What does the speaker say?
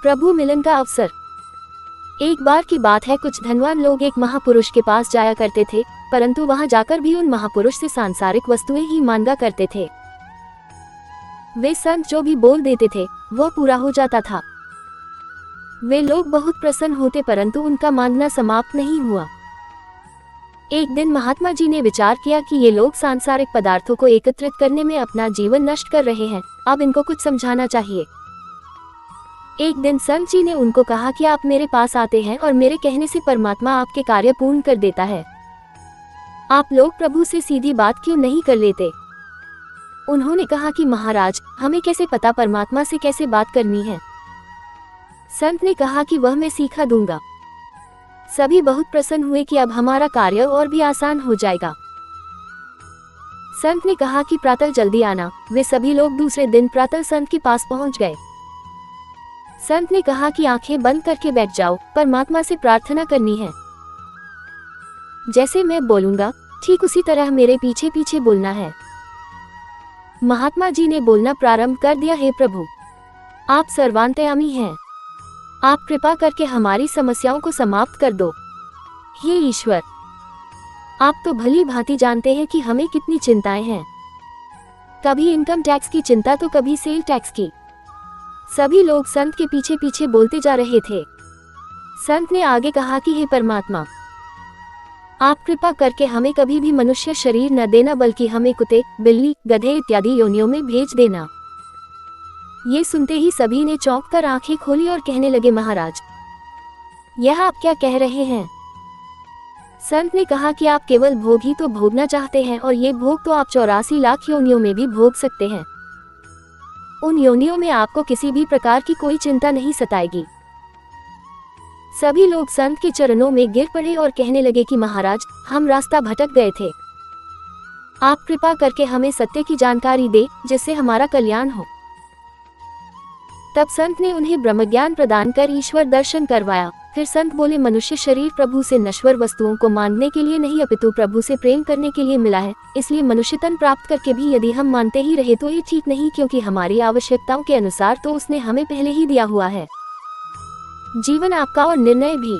प्रभु मिलन का अवसर। एक बार की बात है, कुछ धनवान लोग एक महापुरुष के पास जाया करते थे, परंतु वहां जाकर भी उन महापुरुष से सांसारिक वस्तुएं ही मांगा करते थे। वे संत जो भी बोल देते थे वह पूरा हो जाता था। वे लोग बहुत प्रसन्न होते, परंतु उनका मांगना समाप्त नहीं हुआ। एक दिन महात्मा जी ने विचार किया कि ये लोग सांसारिक पदार्थों को एकत्रित करने में अपना जीवन नष्ट कर रहे हैं, अब इनको कुछ समझाना चाहिए। एक दिन संत जी ने उनको कहा कि आप मेरे पास आते हैं और मेरे कहने से परमात्मा आपके कार्य पूर्ण कर देता है, आप लोग प्रभु से सीधी बात क्यों नहीं कर लेते। उन्होंने कहा कि महाराज, हमें कैसे पता परमात्मा से कैसे बात करनी है। संत ने कहा कि वह मैं सिखा दूंगा। सभी बहुत प्रसन्न हुए कि अब हमारा कार्य और भी आसान हो जाएगा। संत ने कहा कि प्रातः जल्दी आना। वे सभी लोग दूसरे दिन प्रातः संत के पास पहुंच गए। संत ने कहा कि आंखें बंद करके बैठ जाओ, परमात्मा से प्रार्थना करनी है। जैसे मैं बोलूंगा ठीक उसी तरह मेरे पीछे पीछे बोलना है। महात्मा जी ने बोलना प्रारंभ कर दिया, हे प्रभु, आप सर्वांतयामी हैं, आप कृपा करके हमारी समस्याओं को समाप्त कर दो। हे ईश्वर, आप तो भली भांति जानते हैं कि हमें कितनी चिंताएं हैं, कभी इनकम टैक्स की चिंता तो कभी सेल टैक्स की। सभी लोग संत के पीछे पीछे बोलते जा रहे थे। संत ने आगे कहा कि हे परमात्मा, आप कृपा करके हमें कभी भी मनुष्य शरीर न देना, बल्कि हमें कुत्ते, बिल्ली, गधे इत्यादि योनियों में भेज देना। ये सुनते ही सभी ने चौंक कर आंखें खोली और कहने लगे, महाराज, यह आप क्या कह रहे हैं। संत ने कहा कि आप केवल भोग ही तो भोगना चाहते हैं, और ये भोग तो आप 84 लाख योनियों में भी भोग सकते हैं। उन योनियों में आपको किसी भी प्रकार की कोई चिंता नहीं सताएगी। सभी लोग संत के चरणों में गिर पड़े और कहने लगे कि महाराज, हम रास्ता भटक गए थे, आप कृपा करके हमें सत्य की जानकारी दे जिससे हमारा कल्याण हो। तब संत ने उन्हें ब्रह्मज्ञान प्रदान कर ईश्वर दर्शन करवाया। फिर संत बोले, मनुष्य शरीर प्रभु से नश्वर वस्तुओं को मांगने के लिए नहीं, अपितु प्रभु से प्रेम करने के लिए मिला है। इसलिए मनुष्य तन प्राप्त करके भी यदि हम मानते ही रहे तो ये ठीक नहीं, क्योंकि हमारी आवश्यकताओं के अनुसार तो उसने हमें पहले ही दिया हुआ है। जीवन आपका और निर्णय भी।